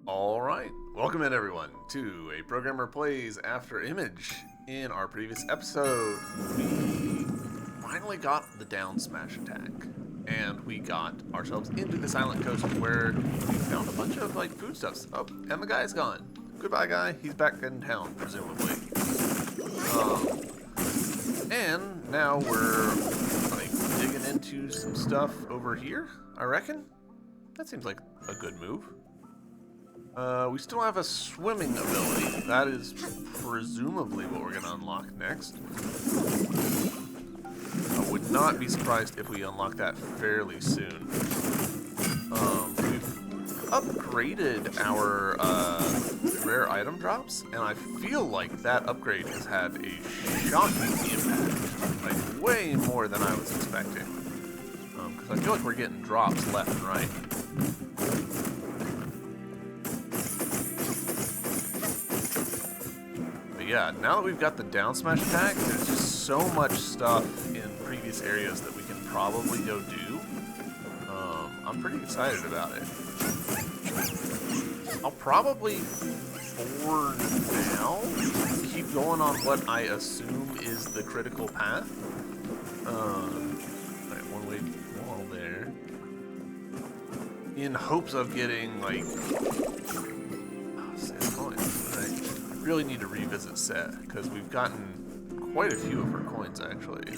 Alright, welcome in everyone to A Programmer Plays Afterimage. In our previous episode, we finally got the down smash attack. And we got ourselves into this island coast where we found a bunch of foodstuffs. Oh, and the guy's gone. Goodbye guy, he's back in town, presumably. And now we're digging into some stuff over here, I reckon. That seems like a good move. We still have a swimming ability. That is presumably what we're going to unlock next. I would not be surprised if we unlock that fairly soon. We've upgraded our rare item drops, and I feel like that upgrade has had a shocking impact. Like, way more than I was expecting. Because I feel like we're getting drops left and right. Yeah, now that we've got the down smash attack, there's just so much stuff in previous areas that we can probably go do. I'm pretty excited about it. I'll probably, for now, keep going on what I assume is the critical path. Alright, one-way wall there. In hopes of getting, really need to revisit Seth, because we've gotten quite a few of her coins, actually.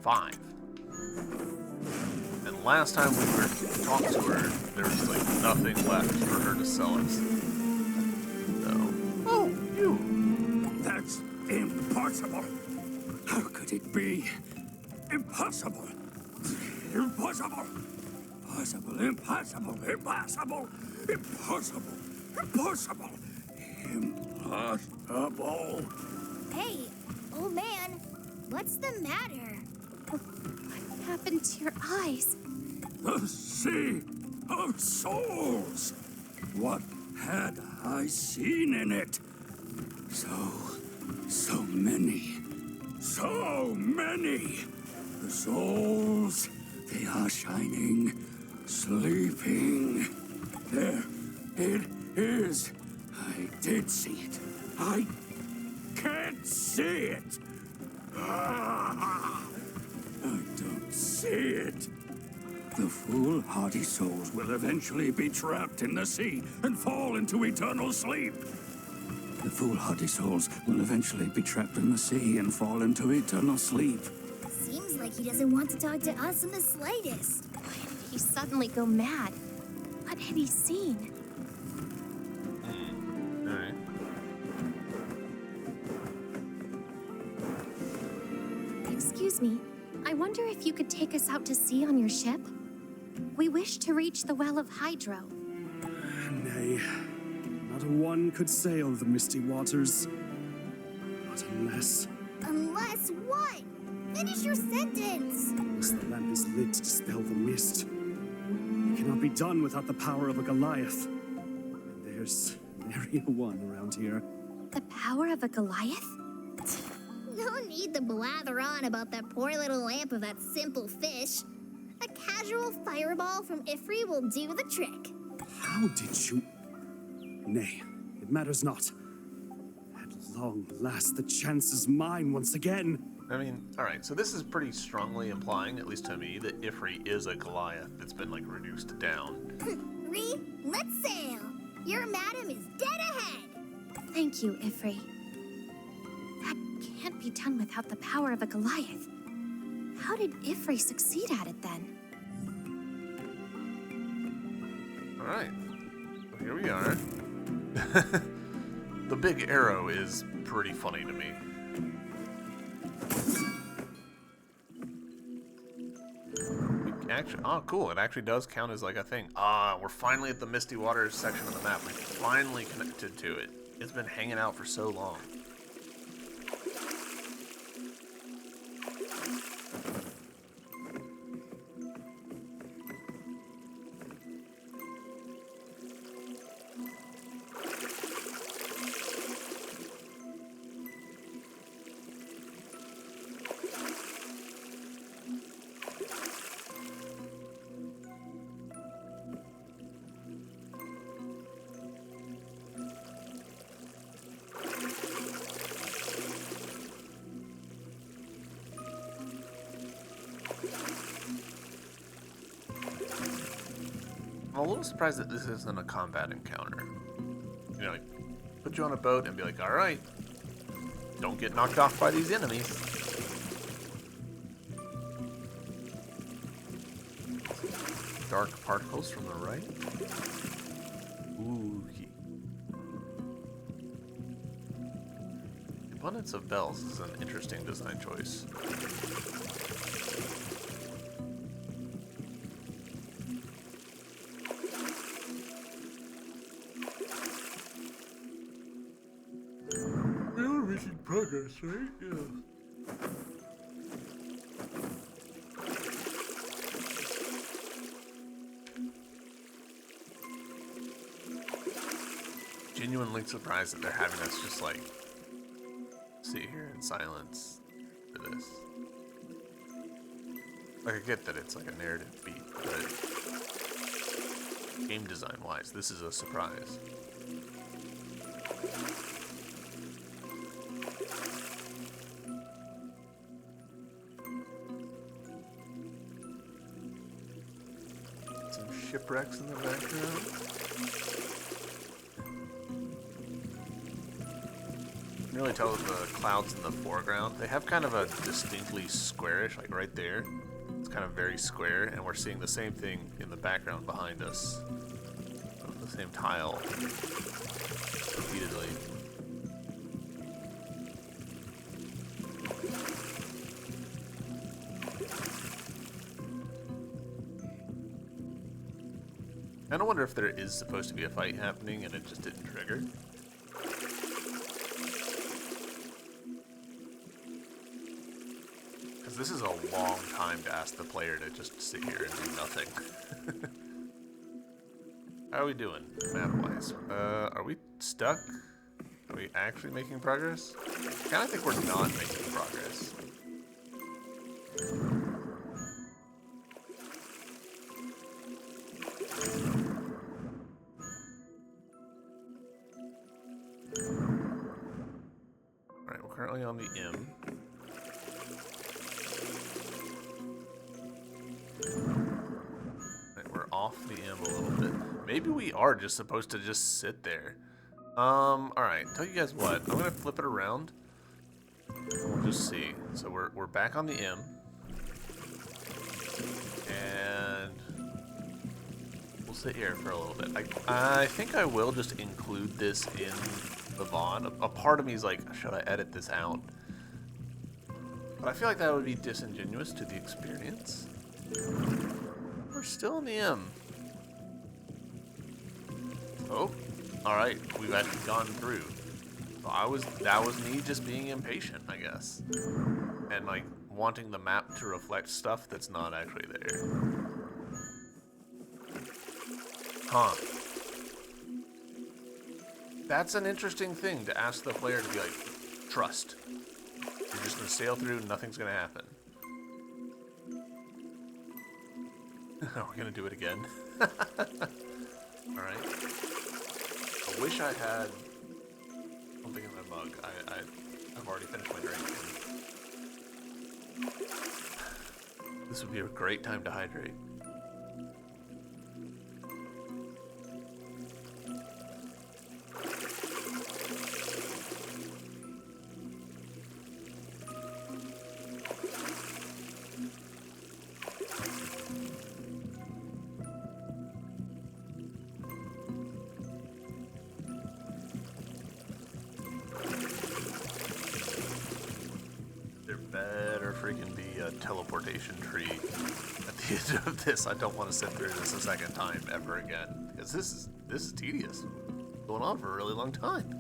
5. And last time we were talking to her, there was, nothing left for her to sell us. So... Oh, you! That's impossible! How could it be? Impossible! Impossible! Impossible, impossible, impossible! Impossible! Impossible! Impossible! Hey, old man, what's the matter? What happened to your eyes? The sea of souls! What had I seen in it? So many. So many! The souls, they are shining, sleeping. There it is. I did see it. I can't see it. I don't see it. The foolhardy souls will eventually be trapped in the sea and fall into eternal sleep. The foolhardy souls will eventually be trapped in the sea and fall into eternal sleep. Seems like he doesn't want to talk to us in the slightest. Why did he suddenly go mad? What had he seen? Excuse me, I wonder if you could take us out to sea on your ship? We wish to reach the Well of Hydro. Nay, not a one could sail the misty waters. Not unless... Unless what? Finish your sentence! Unless the lamp is lit to dispel the mist. It cannot be done without the power of a Goliath. And there's nary a one around here. The power of a Goliath? No need to blather on about that poor little lamp of that simple fish. A casual fireball from Ifri will do the trick. How did you... Nay, it matters not. At long last, the chance is mine once again. I mean, alright, so this is pretty strongly implying, at least to me, that Ifri is a Goliath that's been, reduced down. Ree, let's sail! Your madam is dead ahead! Thank you, Ifri. That can't be done without the power of a Goliath. How did Ifri succeed at it then? Alright, well, here we are. The big arrow is pretty funny to me. Oh, cool. It actually does count as a thing. We're finally at the Misty Waters section of the map. We finally connected to it. It's been hanging out for so long. I'm a little surprised that this isn't a combat encounter. You know, like, put you on a boat and be like, all right, don't get knocked off by these enemies. Dark particles from the right. Ooh. Abundance of bells is an interesting design choice. We're making progress, right? Yeah. Genuinely surprised that they're having us just like sit here in silence for this. Like, I get that it's like a narrative beat, but game design wise, this is a surprise. Some shipwrecks in the background. You can really tell with the clouds in the foreground. They have kind of a distinctly squarish, like right there. It's kind of very square, and we're seeing the same thing in the background behind us. The same tile repeatedly. I don't wonder if there is supposed to be a fight happening and it just didn't trigger. Because this is a long time to ask the player to just sit here and do nothing. How are we doing, map-wise? Are we stuck? Are we actually making progress? I kind of think we're not making progress. Alright, we're currently on the M. Alright, we're off the M a little bit. Maybe we are just supposed to just sit there. Alright, tell you guys what, I'm gonna flip it around. And we'll just see. So we're back on the M. And we'll sit here for a little bit. I think I will just include this in the VOD. A part of me is like, should I edit this out? But I feel like that would be disingenuous to the experience. We're still in the M. Oh, alright, we've actually gone through. So that was me just being impatient, I guess. And like wanting the map to reflect stuff that's not actually there. Huh. That's an interesting thing to ask the player to be like, trust. You're just gonna sail through, nothing's gonna happen. We're gonna do it again. Alright. I wish I had something in my mug. I've already finished my drink. This would be a great time to hydrate. Freaking be a teleportation tree at the end of this. I don't want to sit through this a second time ever again, because this is tedious. Going on for a really long time.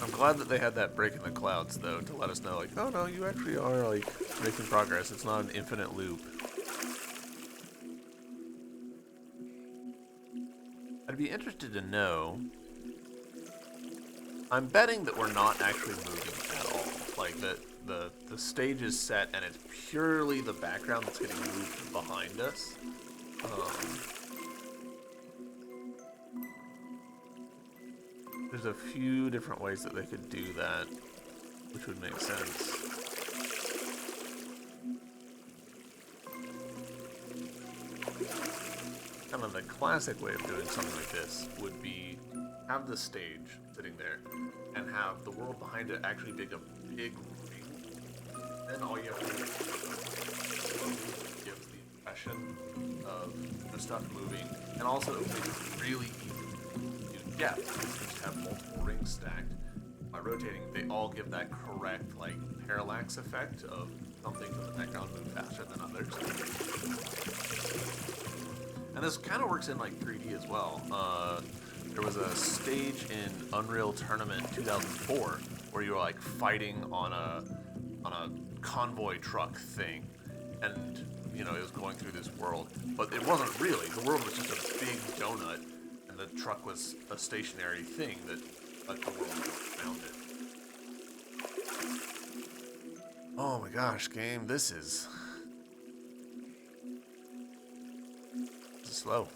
I'm glad that they had that break in the clouds though to let us know like, oh no, you actually are like making progress. It's not an infinite loop. I'd be interested to know. I'm betting that we're not actually moving at all. Like, the stage is set and it's purely the background that's getting moved behind us. There's a few different ways that they could do that, which would make sense. kind of the classic way of doing something like this would be have the stage sitting there and have the world behind it actually be a big ring. Then all you have to do is gives the impression of the stuff moving, and also it makes it really easy to get because you just have multiple rings stacked. By rotating, they all give that correct like parallax effect of some things in the background move faster than others. And this kind of works in like 3D as well. There was a stage in Unreal Tournament 2004 where you were like fighting on a convoy truck thing, and you know it was going through this world, but it wasn't really. The world was just a big donut, and the truck was a stationary thing that let the world go around it. Oh my gosh, game, this is slow.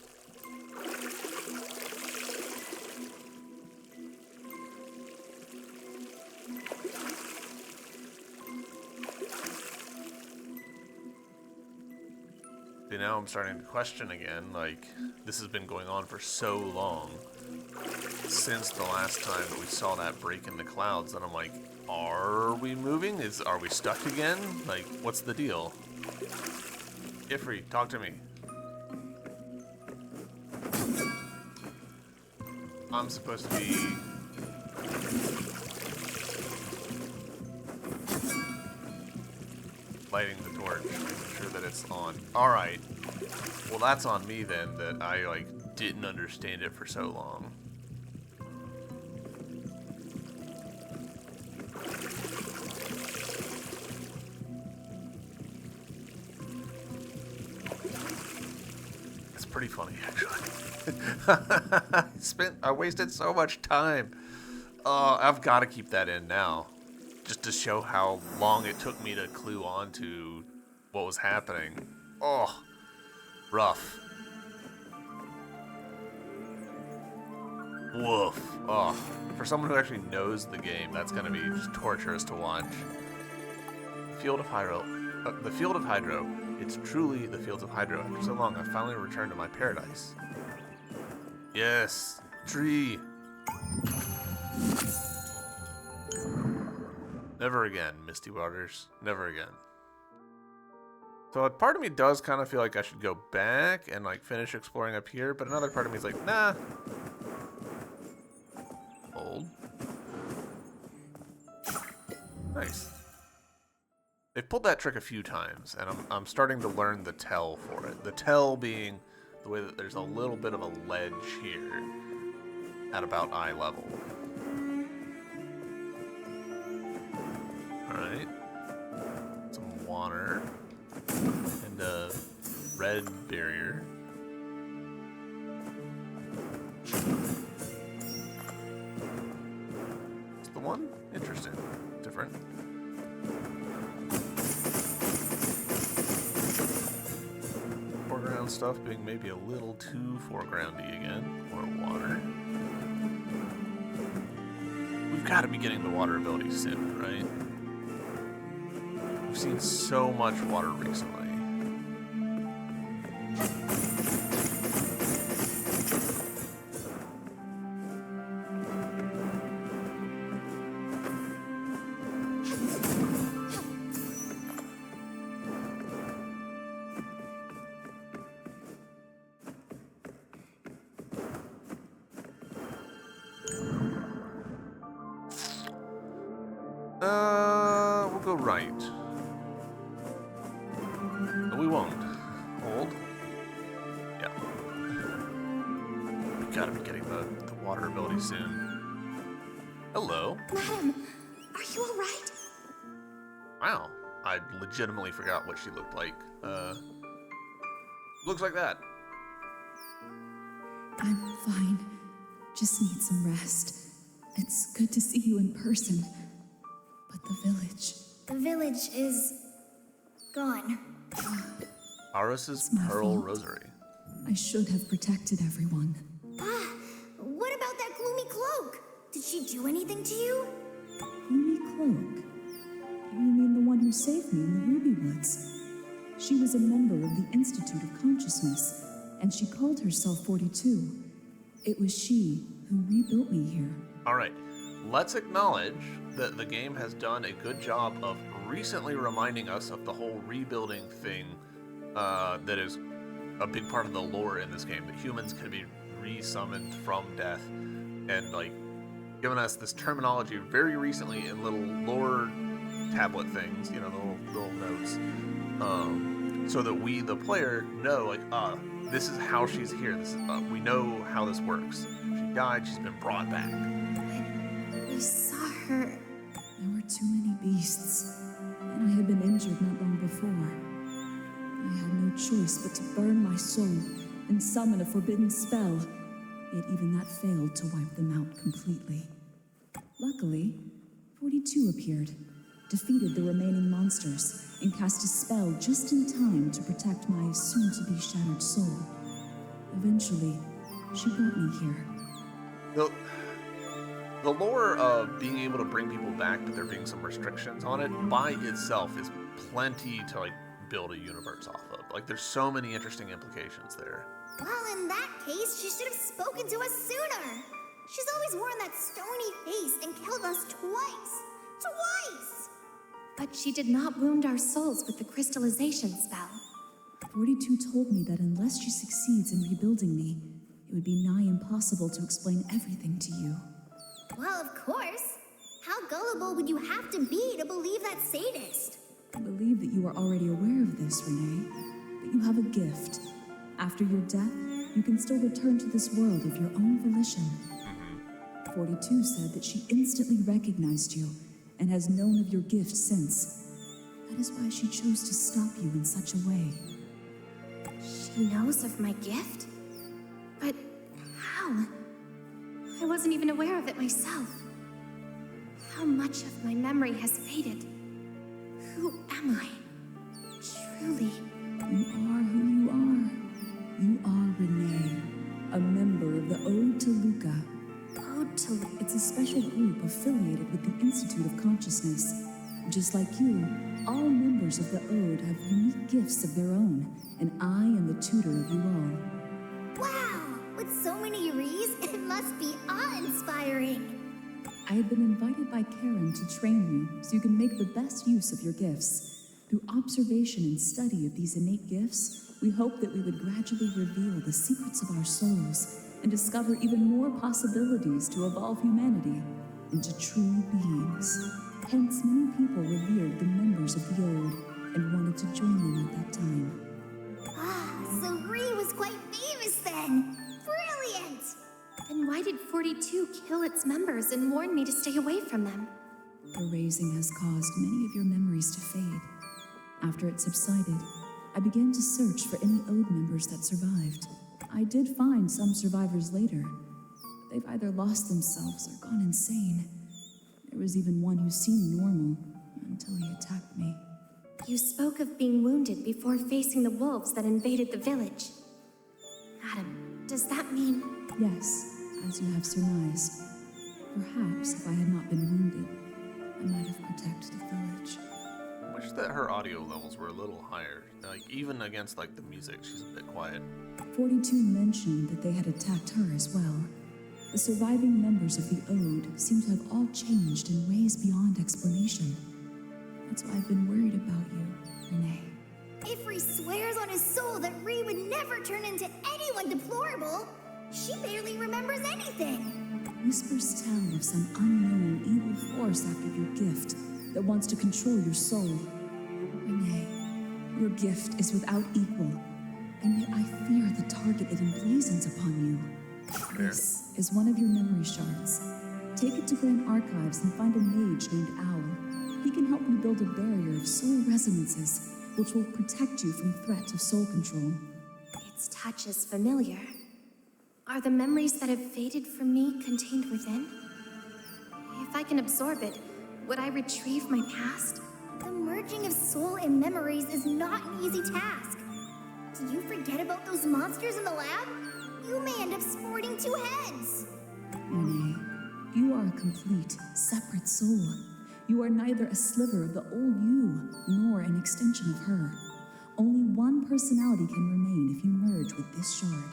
See, now I'm starting to question again, like, this has been going on for so long, since the last time that we saw that break in the clouds, that I'm like, are we moving? Are we stuck again? Like, what's the deal? Ifri, talk to me. I'm supposed to be... lighting the torch, making sure that it's on. Alright. Well, that's on me then, that I, like, didn't understand it for so long. It's pretty funny, actually. I wasted so much time. I've got to keep that in now, just to show how long it took me to clue on to what was happening. Oh, rough. Woof. Oh, for someone who actually knows the game, that's gonna be just torturous to watch. Field of Hydro. The Field of Hydro. It's truly the Fields of Hydro. After so long, I finally returned to my paradise. Yes, tree. Never again, Misty Waters. Never again. So a part of me does kind of feel like I should go back and like finish exploring up here, but another part of me is like, nah. Hold. Nice. They've pulled that trick a few times, and I'm starting to learn the tell for it. The tell being the way that there's a little bit of a ledge here at about eye level. Alright. Some water. And a red barrier. It's the one? Interesting. Different. Foreground stuff being maybe a little too foregroundy again. More water. We've got to be getting the water ability soon, right? We've seen so much water recently. We'll go right. No, we won't. Hold. Yeah. We gotta be getting the water ability soon. Hello. Madam, are you alright? Wow. I legitimately forgot what she looked like. Looks like that. I'm fine. Just need some rest. It's good to see you in person. But the village... The village is... gone. Aros's my Pearl fault. Rosary. I should have protected everyone. Ah, what about that gloomy cloak? Did she do anything to you? Gloomy cloak? You mean the one who saved me in the Ruby Woods? She was a member of the Institute of Consciousness. and she called herself 42. It was she who rebuilt me here. All right, let's acknowledge that the game has done a good job of recently reminding us of the whole rebuilding thing that is a big part of the lore in this game, that humans can be re-summoned from death, and like giving us this terminology very recently in little lore tablet things, you know, the little notes, so that we, the player, know like, this is how she's here. This is, we know how this works. She died. She's been brought back. We saw her. There were too many beasts, and I had been injured not long before. I had no choice but to burn my soul and summon a forbidden spell, yet even that failed to wipe them out completely. Luckily, 42 appeared, defeated the remaining monsters, and cast a spell just in time to protect my soon-to-be shattered soul. Eventually, she brought me here. The lore of being able to bring people back, but there being some restrictions on it, by itself is plenty to like build a universe off of. Like, there's so many interesting implications there. Well, in that case, she should have spoken to us sooner. She's always worn that stony face and killed us twice. Twice! But she did not wound our souls with the crystallization spell. 42 told me that unless she succeeds in rebuilding me, it would be nigh impossible to explain everything to you. Well, of course. How gullible would you have to be to believe that sadist? I believe that you are already aware of this, Renee, but you have a gift. After your death, you can still return to this world of your own volition. 42 said that she instantly recognized you and has known of your gift since. That is why she chose to stop you in such a way. She knows of my gift? But how? I wasn't even aware of it myself. How much of my memory has faded? Who am I? Truly. You are who you are. You are Renee, a member of the Ode to Luca. Ode to... It's a special group affiliated with the Institute of Consciousness. Just like you, all members of the Ode have unique gifts of their own, and I am the tutor of you all. Wow! With so many Rees, it must be awe-inspiring. I have been invited by Karen to train you so you can make the best use of your gifts. Through observation and study of these innate gifts, we hope that we would gradually reveal the secrets of our souls and discover even more possibilities to evolve humanity into true beings. Hence, many people revered the members of the Ode and wanted to join them at that time. Ah, so Ree was quite famous then. Brilliant! Then why did 42 kill its members and warn me to stay away from them? The raising has caused many of your memories to fade. After it subsided, I began to search for any Ode members that survived. I did find some survivors later, but they've either lost themselves or gone insane. There was even one who seemed normal until he attacked me. You spoke of being wounded before facing the wolves that invaded the village. Adam, does that mean... Yes, as you have surmised. Perhaps if I had not been wounded, I might have protected the village. I wish that her audio levels were a little higher. Like, even against like the music, she's a bit quiet. 42 mentioned that they had attacked her as well. The surviving members of the Ode seem to have all changed in ways beyond explanation. That's why I've been worried about you, Renee. Ifri swears on his soul that Ree would never turn into anyone deplorable. She barely remembers anything. Whispers tell of some unknown evil force after your gift that wants to control your soul. Renee, your gift is without equal, and yet I fear the target it emblazons upon you. This is one of your memory shards. Take it to Grand Archives and find a mage named Owl. He can help you build a barrier of soul resonances, which will protect you from threat of soul control. Its touch is familiar. Are the memories that have faded from me contained within? If I can absorb it, would I retrieve my past? The merging of soul and memories is not an easy task. Did you forget about those monsters in the lab? You may end up sporting two heads. Renee, you are a complete, separate soul. You are neither a sliver of the old you, nor an extension of her. Only one personality can remain if you merge with this shard.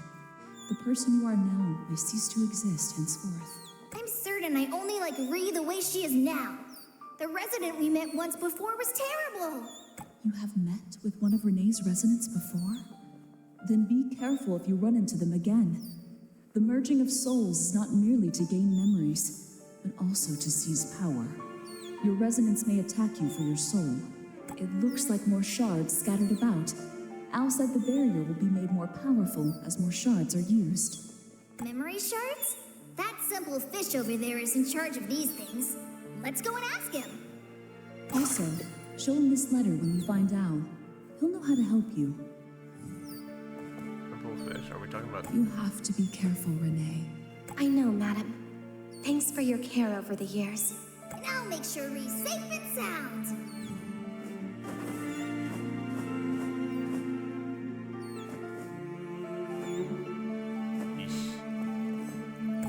The person you are now may cease to exist henceforth. I'm certain I only like Ree the way she is now. The resident we met once before was terrible. You have met with one of Renee's residents before? Then be careful if you run into them again. The merging of souls is not merely to gain memories, but also to seize power. Your resonance may attack you for your soul. It looks like more shards scattered about. Al said the barrier will be made more powerful as more shards are used. Memory shards? That simple fish over there is in charge of these things. Let's go and ask him. Also, show him this letter when you find Al. He'll know how to help you. Simple fish, are we talking about? You have to be careful, Renee. I know, madam. Thanks for your care over the years. And I'll make sure Ree's safe and sound.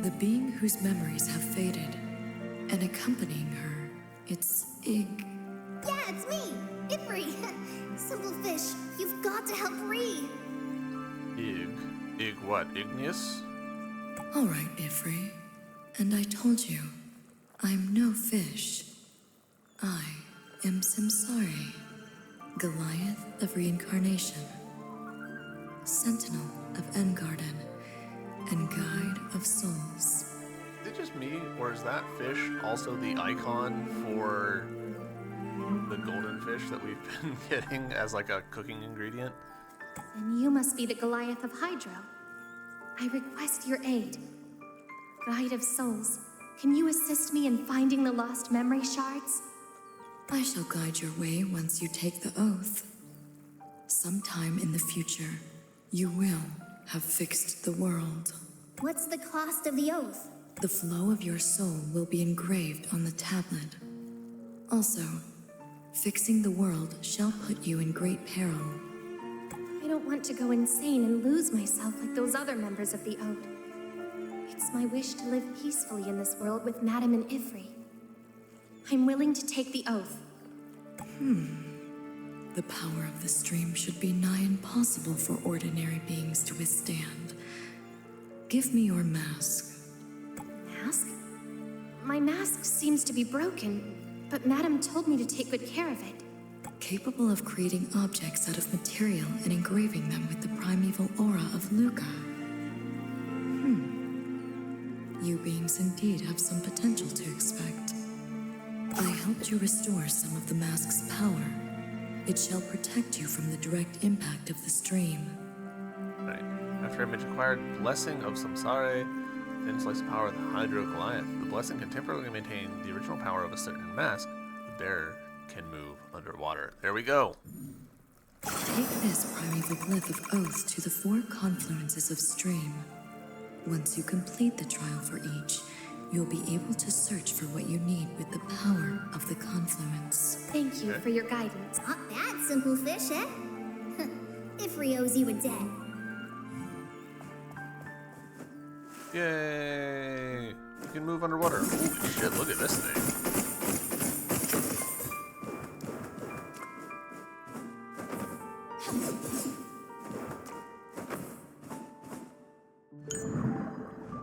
The being whose memories have faded, and accompanying her, it's Ig. Yeah, it's me, Ifri. Simple fish, you've got to help Ree. Ig. Ig what? Igneous? All right, Ifri. And I told you, I'm no fish. I am Samsari, Goliath of Reincarnation, Sentinel of Engarden, and Guide of Souls. Is it just me, or is that fish also the icon for the golden fish that we've been getting as like a cooking ingredient? Then you must be the Goliath of Hydro. I request your aid. Guide of Souls, can you assist me in finding the lost memory shards? I shall guide your way once you take the oath. Sometime in the future, you will have fixed the world. What's the cost of the oath? The flow of your soul will be engraved on the tablet. Also, fixing the world shall put you in great peril. I don't want to go insane and lose myself like those other members of the Oath. It's my wish to live peacefully in this world with Madame and Ifri. I'm willing to take the oath. The power of the stream should be nigh impossible for ordinary beings to withstand. Give me your mask. Mask? My mask seems to be broken, but Madame told me to take good care of it. Capable of creating objects out of material and engraving them with the primeval aura of Luca. You beings indeed have some potential to expect. I helped you restore some of the mask's power. It shall protect you from the direct impact of the stream. Right. Afterimage acquired Blessing of Samsare, then slice of power of the Hydro Goliath. The blessing can temporarily maintain the original power of a certain mask. The bearer can move underwater. There we go. Take this primeval glyph of oath to the 4 confluences of stream. Once you complete the trial for each, you'll be able to search for what you need with the power of the confluence. Thank you for your guidance. Not bad, simple fish, eh? Ifri owes you a debt. Yay! You can move underwater. Holy shit, look at this thing.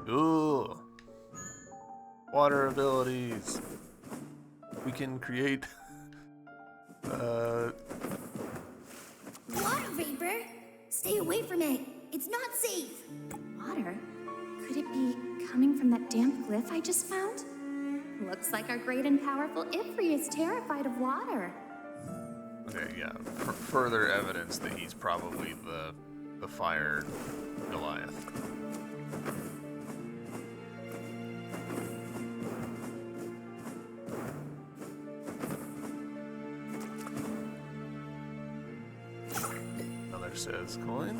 Ooh. Water abilities. We can create Water vapor? Stay away from it. It's not safe. Water? Could it be coming from that damp glyph I just found? Looks like our great and powerful Ifri is terrified of water. Okay, yeah. Further evidence that he's probably the fire Goliath. Another says coin.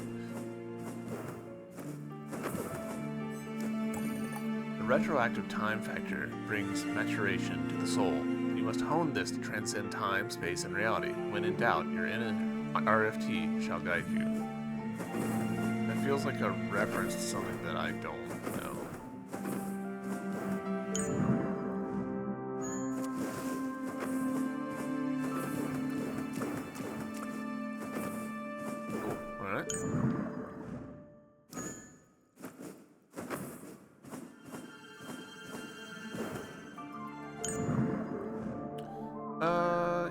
The retroactive time factor brings maturation to the soul. You must hone this to transcend time, space, and reality. When in doubt, your inner RFT shall guide you. That feels like a reference to something that I don't know. Alright.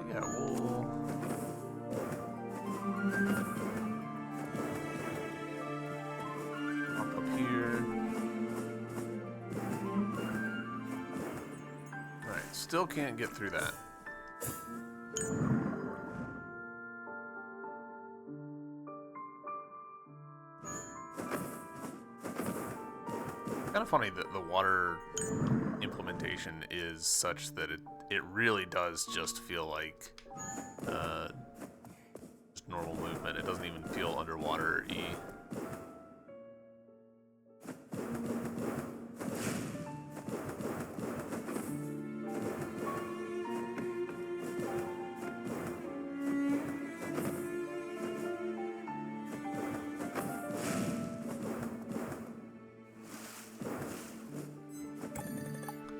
Yeah, we'll... Hop up here. Alright, still can't get through that. Kind of funny that the water implementation is such that it really does just feel like just normal movement. It doesn't even feel underwater-y.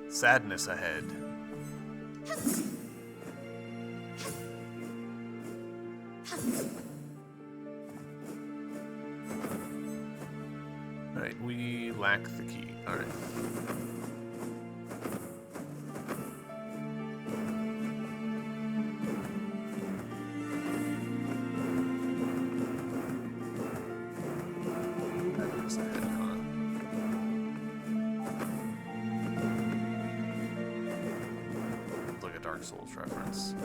Sadness ahead. Alright, we lack the key. Alright. Sadness ahead, huh? Like a Dark Souls reference.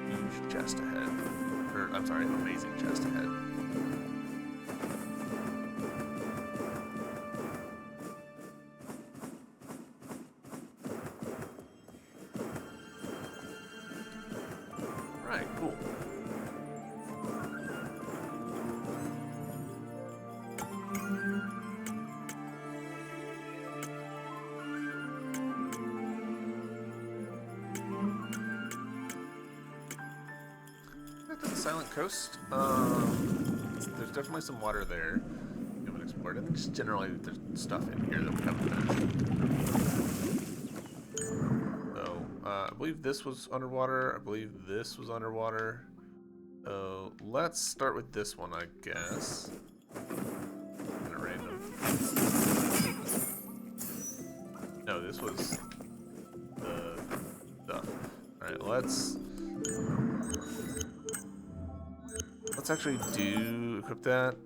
Huge chest ahead. Or, I'm sorry, amazing chest ahead. Right, cool. Back to the Silent Coast. There's definitely some water there. We haven't explored. I think just generally there's stuff in here that we haven't done. So, I believe this was underwater. I believe this was underwater. So, let's start with this one, I guess. Kind of random. No, this was the stuff. Alright, let's actually equip that.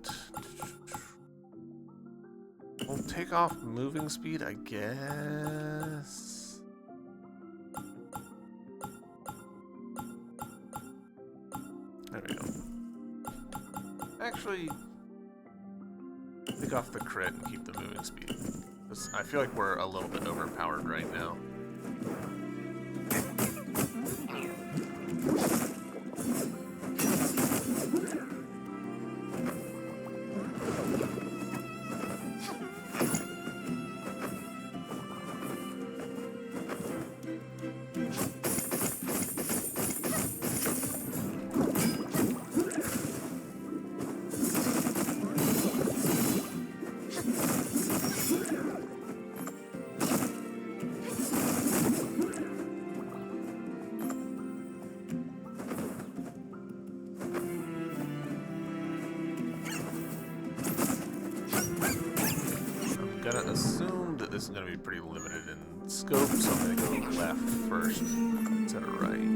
We'll take off moving speed, I guess. There we go. Actually, take off the crit and keep the moving speed. I feel like we're a little bit overpowered right now. Gonna assume that this is gonna be pretty limited in scope, so I'm gonna go left first instead of right.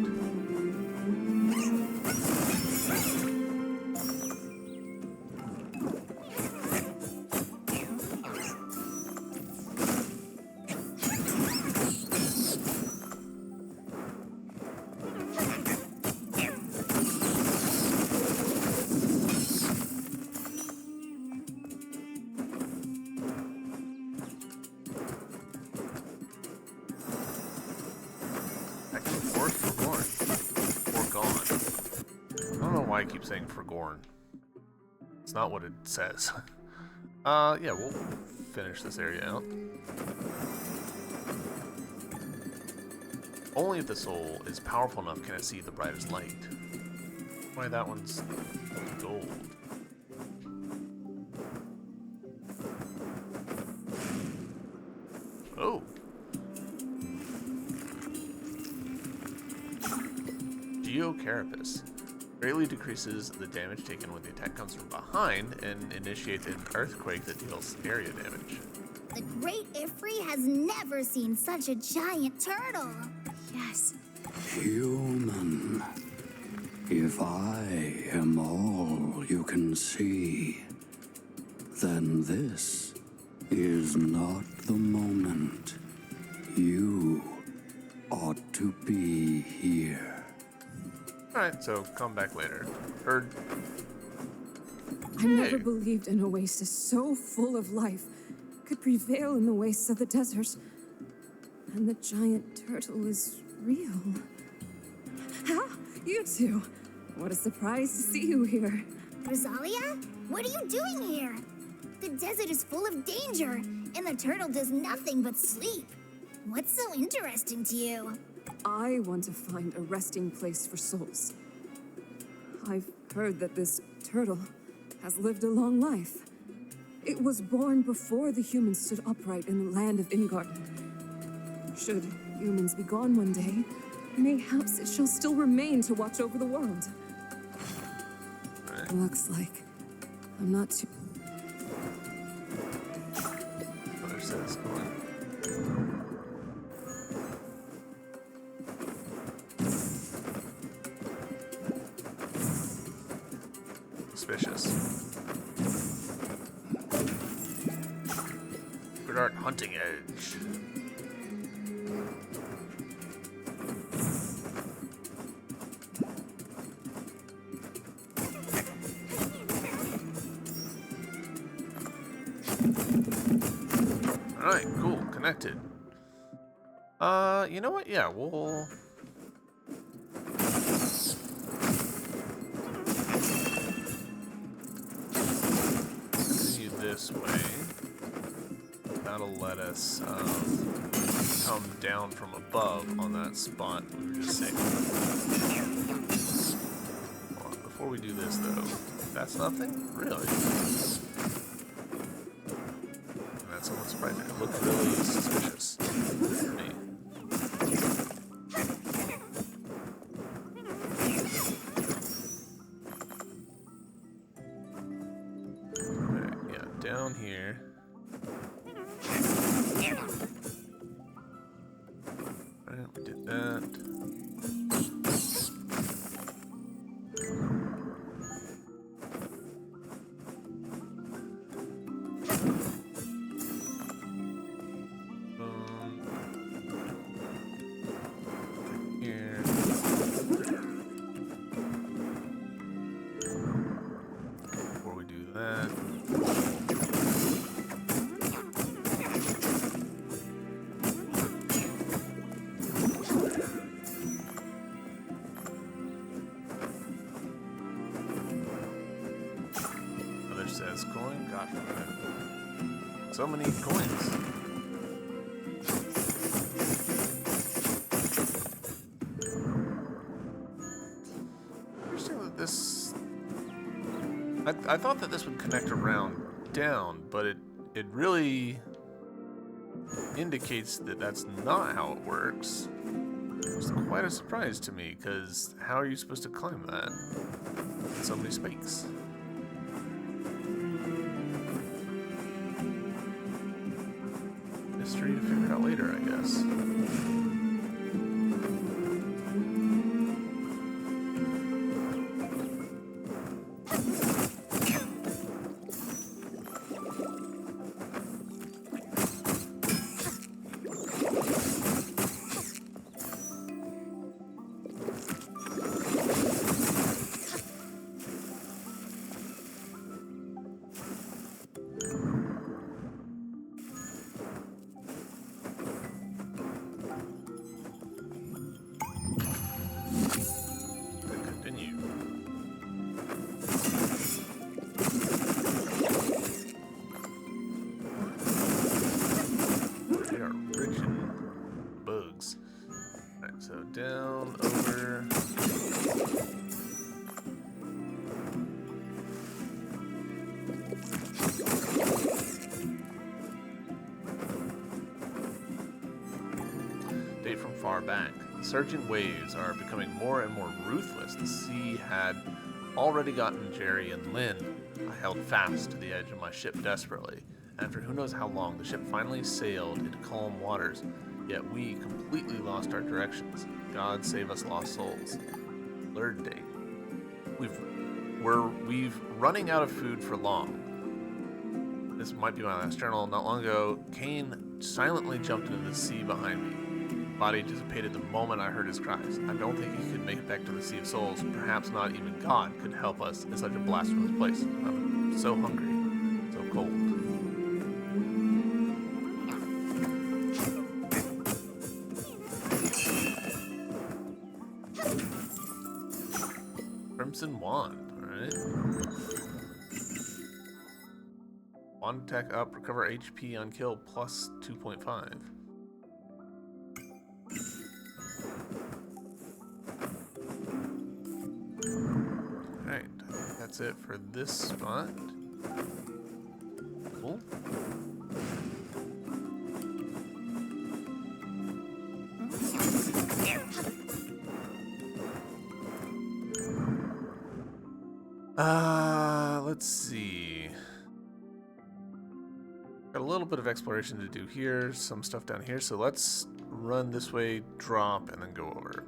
I keep saying Forgorn. It's not what it says. Yeah, we'll finish this area out. Only if the soul is powerful enough can it see the brightest light. Why that one's gold. Oh. Geocarapace. Greatly decreases the damage taken when the attack comes from behind and initiates an earthquake that deals area damage. The great Ifri has never seen such a giant turtle. Yes. Human, if I am all you can see, then this is not the moment. You ought to be here. Alright, so come back later. Heard. I never believed an oasis so full of life could prevail in the wastes of the desert. And the giant turtle is real. Ah, you two. What a surprise to see you here. Rosalia, what are you doing here? The desert is full of danger, and the turtle does nothing but sleep. What's so interesting to you? I want to find a resting place for souls. I've heard that this turtle has lived a long life. It was born before the humans stood upright in the land of Ingarden. Should humans be gone one day, mayhaps it shall still remain to watch over the world. Right. Looks like I'm not too... Other says going. Suspicious. Dark hunting edge. Alright, cool. Connected. You know what? Yeah, we'll... continue this way. That'll let us come down from above on that spot we were just saying. Hold on, before we do this, though, that's nothing? Really? That's somewhat surprising. It looked really suspicious for me. Alright, yeah, down here. Alright, we did that. Here. Before we do that. Other says coin, God forbid. So many coins. Interesting that this. I thought that this would connect around down, but it really indicates that that's not how it works. It's quite a surprise to me, because how are you supposed to climb that? So many spikes. Mystery to figure out later, I guess. Continue. They are rich in bugs. Alright, so down, over. Date from far back. surging waves are becoming more and more ruthless. The sea had already gotten Jerry and Lynn. I held fast to the edge of my ship desperately. After who knows how long, the ship finally sailed into calm waters, yet we completely lost our directions. God save us lost souls. Third day. We've running out of food for long. This might be my last journal. Not long ago, Cain silently jumped into the sea behind me. Body dissipated the moment I heard his cries. I don't think he could make it back to the Sea of Souls. Perhaps not even God could help us in such a blasphemous place. I'm so hungry, so cold. Crimson Wand, alright. Wand attack up, recover HP on kill plus 2.5. Alright, that's it for this spot. Cool. Let's see. Got a little bit of exploration to do here, some stuff down here, so let's run this way, drop, and then go over.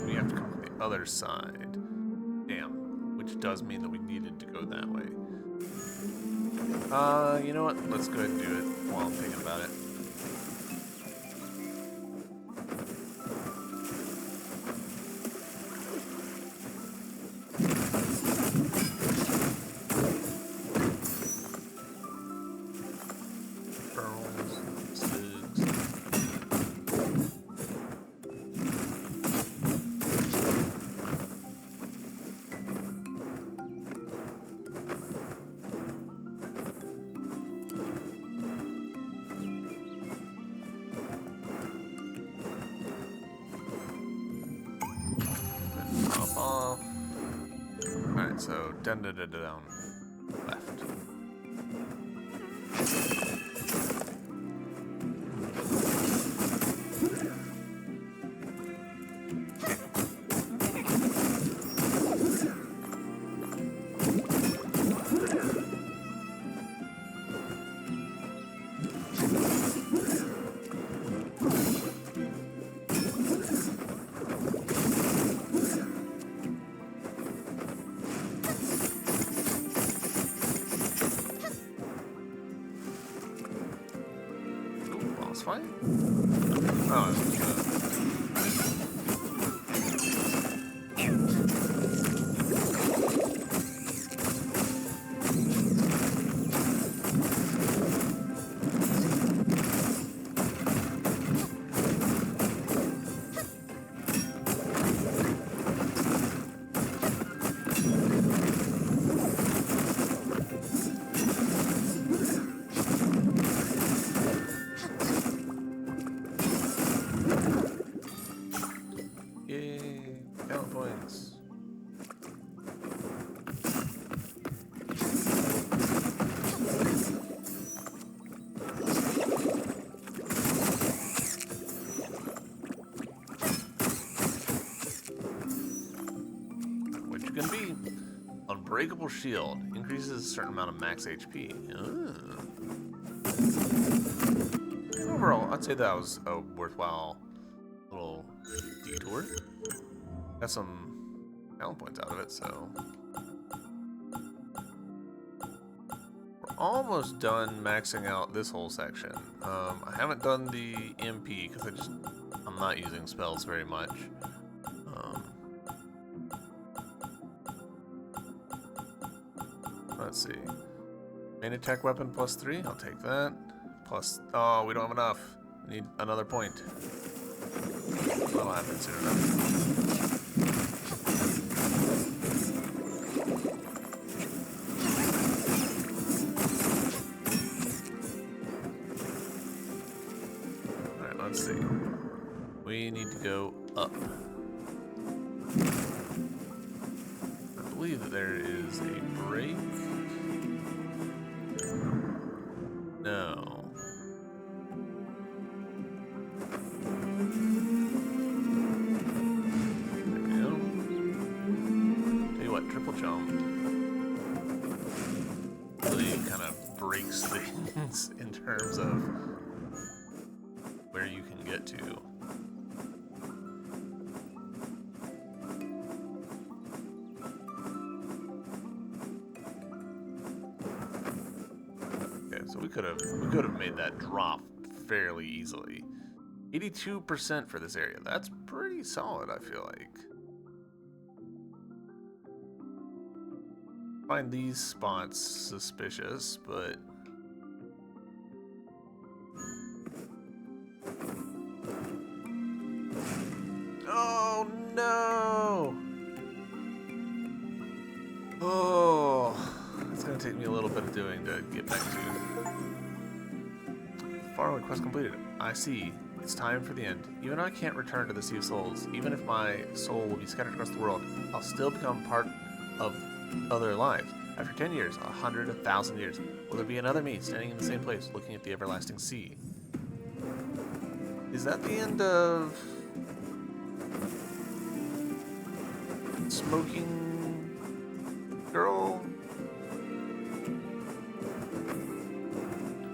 We have to come from the other side. Damn. Which does mean that we needed to go that way. You know what? Let's go ahead and do it while I'm thinking about it. Alright, so down left. Fight? Oh, Unbreakable shield increases a certain amount of max HP. Overall, I'd say that was a worthwhile little detour. Got some talent points out of it, so we're almost done maxing out this whole section. I haven't done the MP because I'm not using spells very much. Let's see. Main attack weapon +3. I'll take that. Plus, oh, we don't have enough. We need another point. That'll happen soon enough. Alright, let's see. We need to go up. I believe that there is a break. No. Triple jump really kind of breaks things in terms of where you can get to. Okay, so we could have made that drop fairly easily. 82% for this area. That's pretty solid, I feel like. Find these spots suspicious, but oh no! Oh, it's gonna take me a little bit of doing to get back to. Faraway quest completed. I see. It's time for the end. Even though I can't return to the Sea of Souls, even if my soul will be scattered across the world, I'll still become part of other lives. After 10 years, 100, 1,000 years, will there be another me standing in the same place looking at the everlasting sea? Is that the end of Smoking Girl?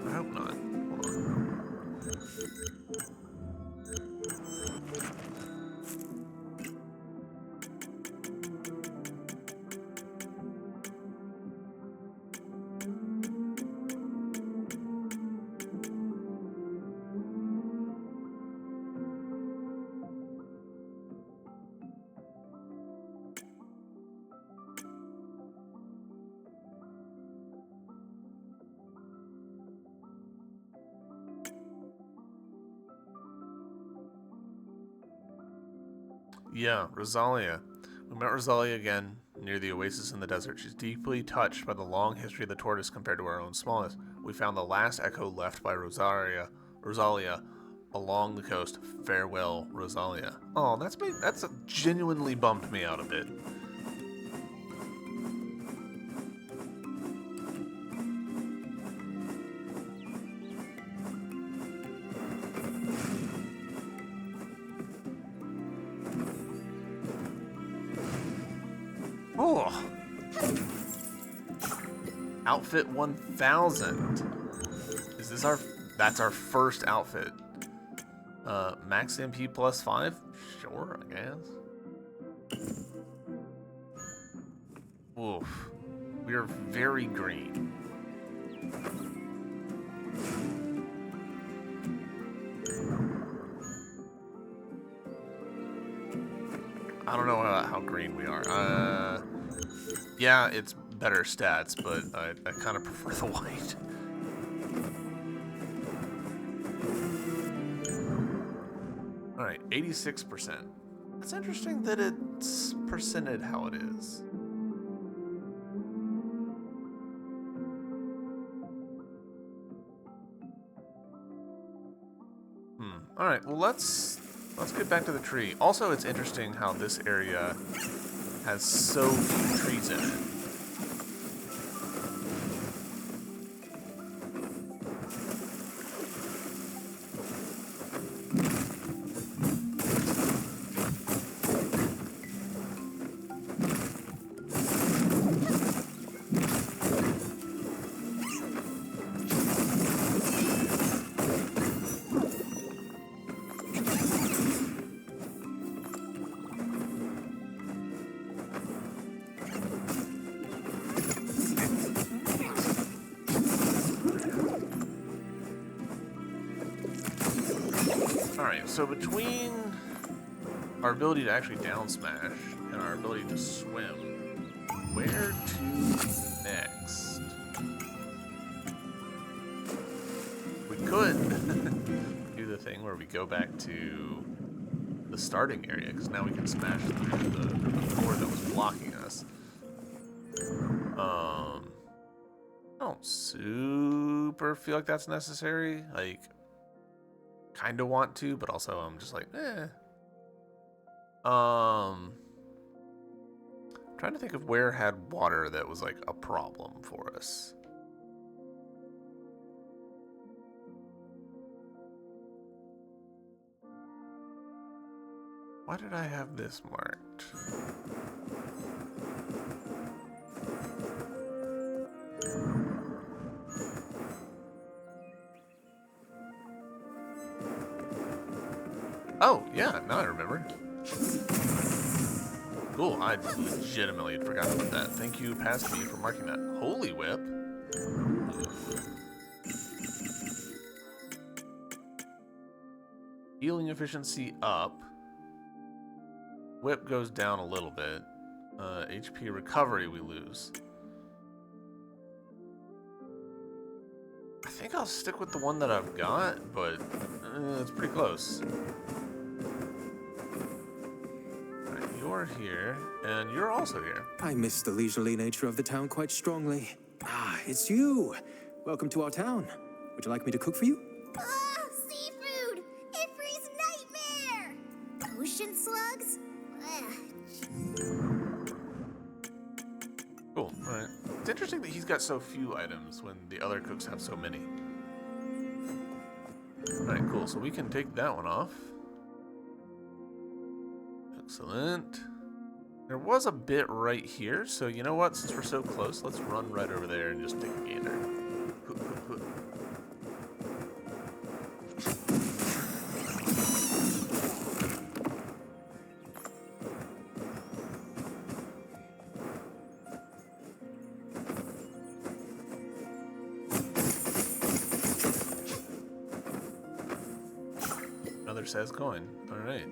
I hope not. Hold on. Yeah, Rosalia. We met Rosalia again near the oasis in the desert. She's deeply touched by the long history of the tortoise compared to our own smallness. We found the last echo left by Rosalia along the coast. Farewell, Rosalia. Oh, that's genuinely bumped me out a bit. Oh, outfit 1000. Is this that's our first outfit. Max MP +5? Sure, I guess. Oof. We are very green. I don't know how green we are. Yeah, it's better stats, but I kind of prefer the white. Alright, 86%. It's interesting that it's percented how it is. Alright, well let's get back to the tree. Also, it's interesting how this area has so few trees in it. Alright, so between our ability to actually down smash and our ability to swim, where to next? we could do the thing where we go back to the starting area, because now we can smash through the door that was blocking us. I don't super feel like that's necessary. Like, kind of want to, but also I'm just like, eh. Trying to think of where had water that was like a problem for us. Why did I have this marked? Oh, yeah, now I remember. Cool, I legitimately had forgotten about that. Thank you, past me, for marking that. Holy whip. Healing efficiency up. Whip goes down a little bit. HP recovery we lose. I think I'll stick with the one that I've got, but it's pretty close. Alright, you're here, and you're also here. I miss the leisurely nature of the town quite strongly. Ah, it's you. Welcome to our town. Would you like me to cook for you? Ah, seafood! Ifri's nightmare! Ocean slugs? Ugh. Cool, alright. It's interesting that he's got so few items when the other cooks have so many. Alright, cool. So we can take that one off. Excellent. There was a bit right here, so you know what? Since we're so close, let's run right over there and just take a gander. Another says coin. Alright.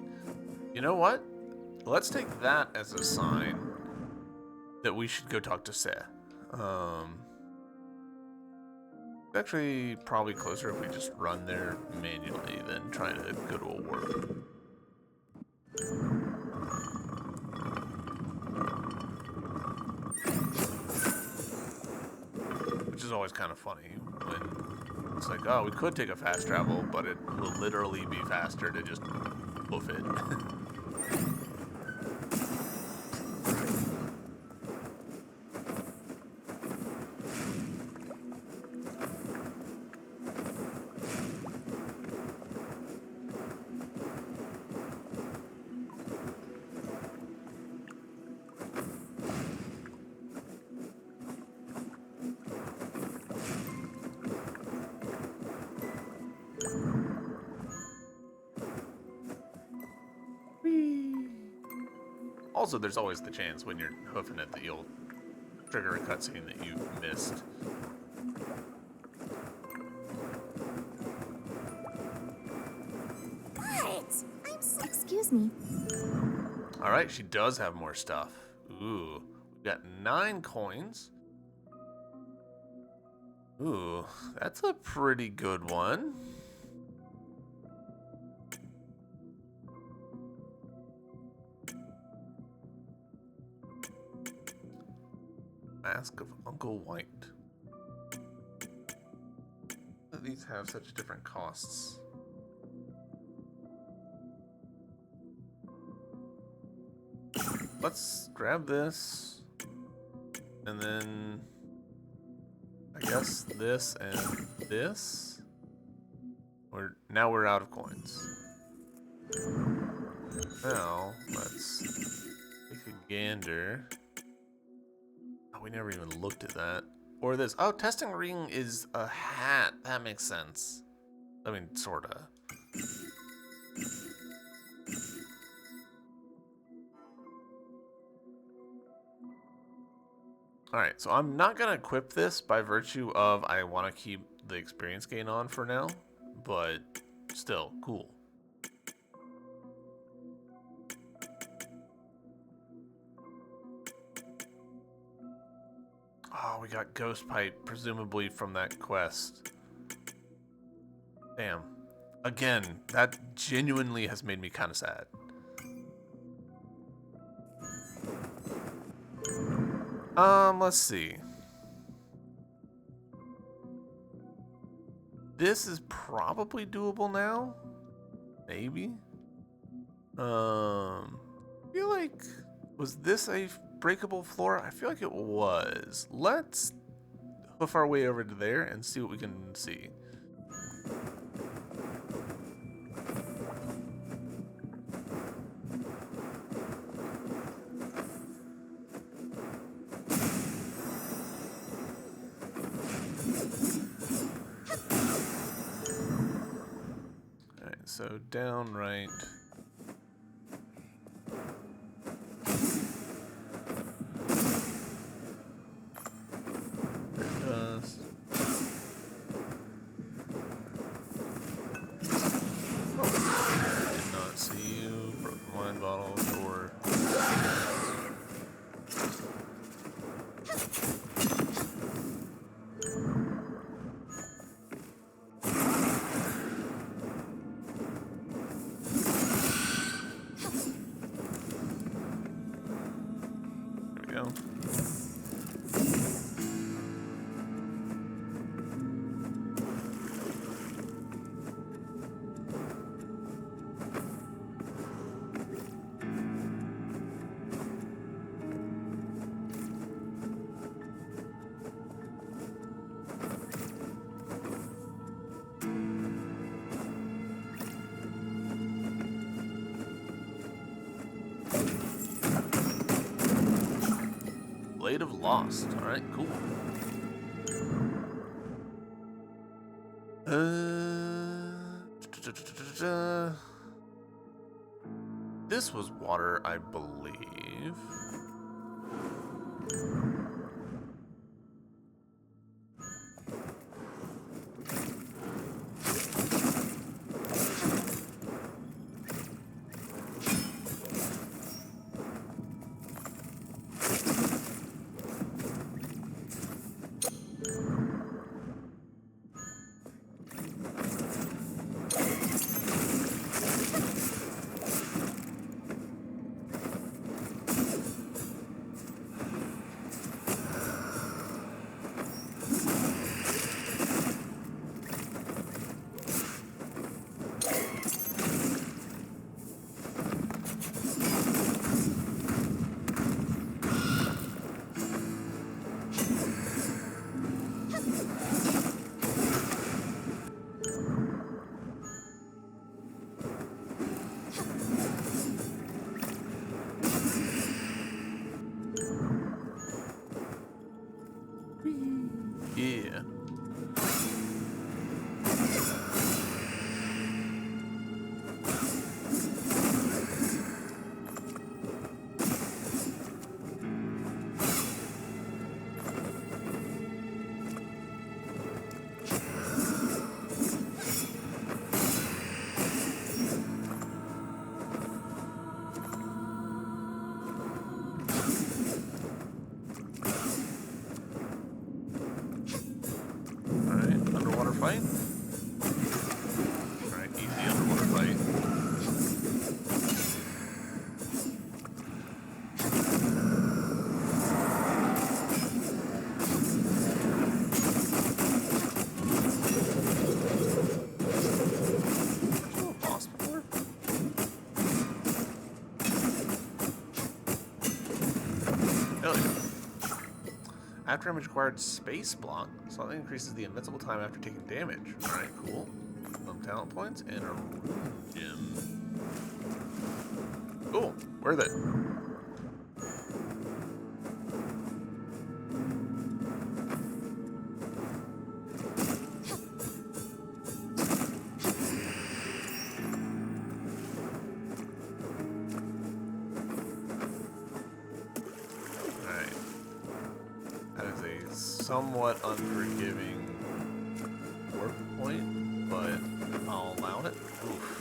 You know what? Let's take that as a sign that we should go talk to Seh. Actually, probably closer if we just run there manually than trying to go to a warp. Which is always kind of funny when it's like, oh, we could take a fast travel, but it will literally be faster to just woof it. Also, there's always the chance when you're hoofing it that you'll trigger a cutscene that you missed. What? Excuse me. Alright, she does have more stuff. Ooh, we've got 9 coins. Ooh, that's a pretty good one. Mask of Uncle White. These have such different costs. Let's grab this, and then I guess this and this. Now we're out of coins. Now let's take a gander. We never even looked at that. Or this. Oh, testing ring is a hat. That makes sense. I mean, sorta. Alright, so I'm not gonna equip this by virtue of I want to keep the experience gain on for now. But still, cool. Oh, we got Ghost Pipe, presumably from that quest. Damn. Again, that genuinely has made me kind of sad. Let's see. This is probably doable now. Maybe. I feel like, was this a breakable floor? I feel like it was. Let's hoof our way over to there and see what we can see. Alright, so down right. Blade of Lost. Alright, cool. This was water, I believe. Yeah. Fight? Alright, easy underwater fight. Oh, boss before? Hell yeah. Afterimage acquired space block. Slightly increases the invincible time after taking damage. Alright, cool. Some talent points and a rune gem. Cool. Worth it. Somewhat unforgiving warp point, but I'll allow it. Oof.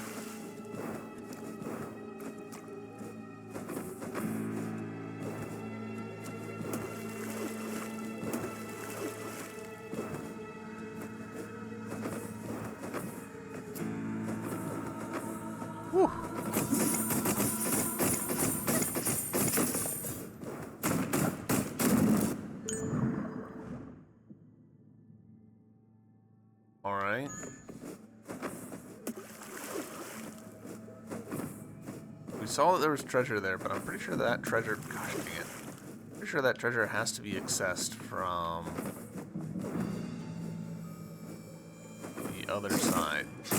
Whew. All right. We saw that there was treasure there, but I'm pretty sure that treasure, gosh dang it. Pretty sure that treasure has to be accessed from the other side. So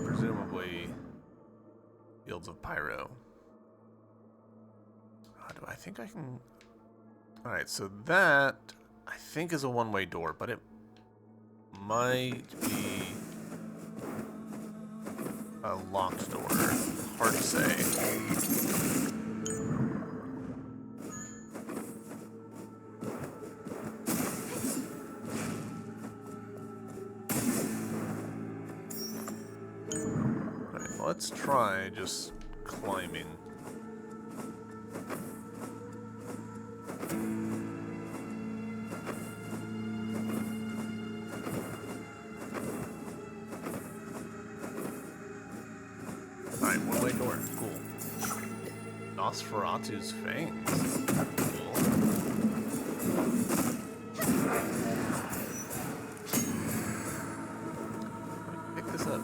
presumably Fields of Pyro. Do I think I can... Alright, so that I think is a one-way door, but it might be a locked door. Hard to say. Alright, let's try just climbing. Alright, one-way door. Cool. Nosferatu's fangs. Cool. Pick this up.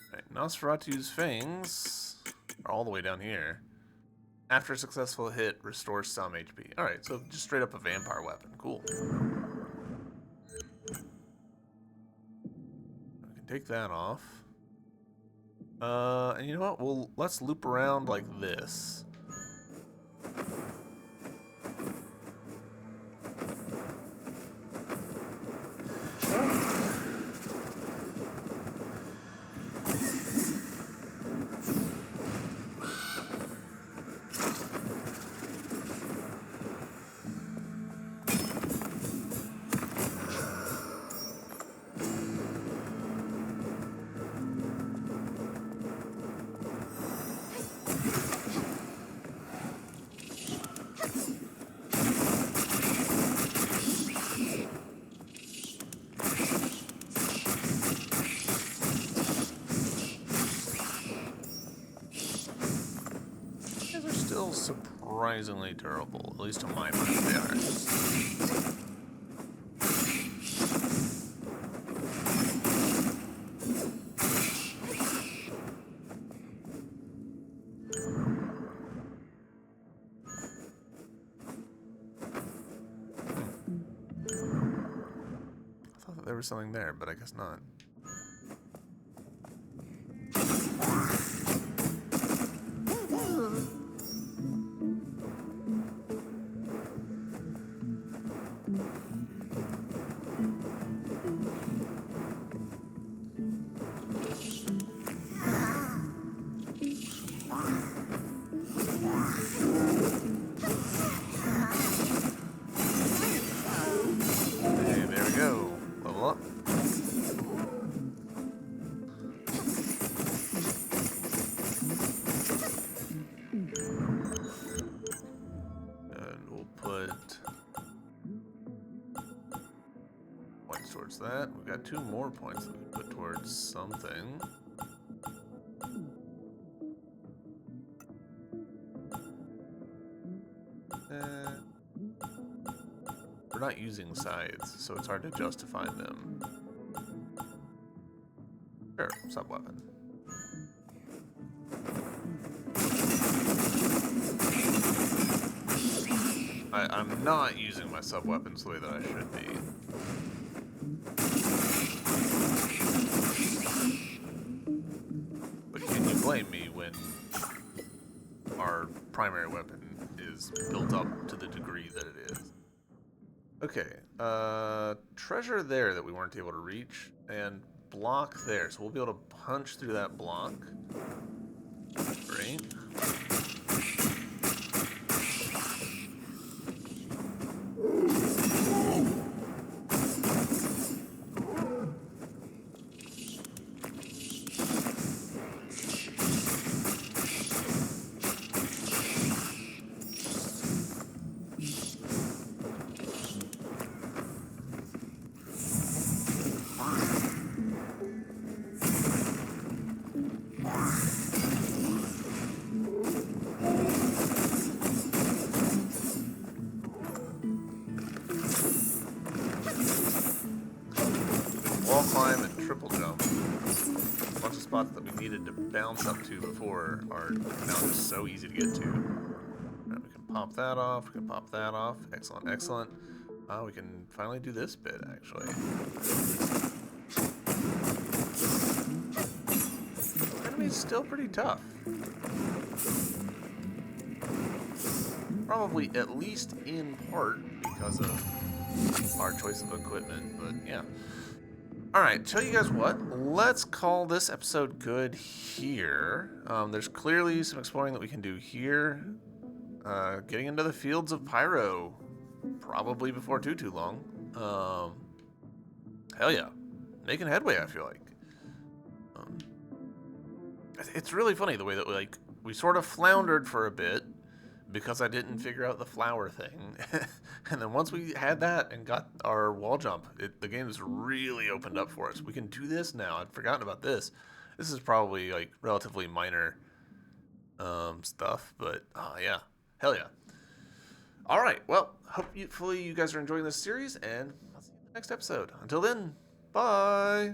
Alright, Nosferatu's fangs are all the way down here. After a successful hit, restores some HP. Alright, so just straight up a vampire weapon. Cool. Take that off. And you know what? Let's loop around like this. Still surprisingly durable, at least on my mind they are. I thought that there was something there, but I guess not. That we've got 2 more points that we put towards something. We're not using scythes, so it's hard to justify them. Sure, sub-weapon. I'm not using my sub-weapons the way that I should be. But can you blame me when our primary weapon is built up to the degree that it is? Okay, treasure there that we weren't able to reach, and block there, so we'll be able to punch through that block. Great. climb and triple jump. A bunch of spots that we needed to bounce up to before are now just so easy to get to. Right, we can pop that off. We can pop that off. Excellent, excellent. We can finally do this bit, actually. The enemy's still pretty tough. Probably at least in part because of our choice of equipment, but yeah. Alright, tell you guys what, let's call this episode good here. There's clearly some exploring that we can do here. Getting into the fields of Pyro, probably before too long. Hell yeah, making headway, I feel like. It's really funny the way that we sort of floundered for a bit, because I didn't figure out the flower thing. And then once we had that and got our wall jump, the game has really opened up for us. We can do this now. I'd forgotten about this. This is probably like relatively minor stuff, but yeah, hell yeah. All right, well, hopefully you guys are enjoying this series, and I'll see you in the next episode. Until then, bye.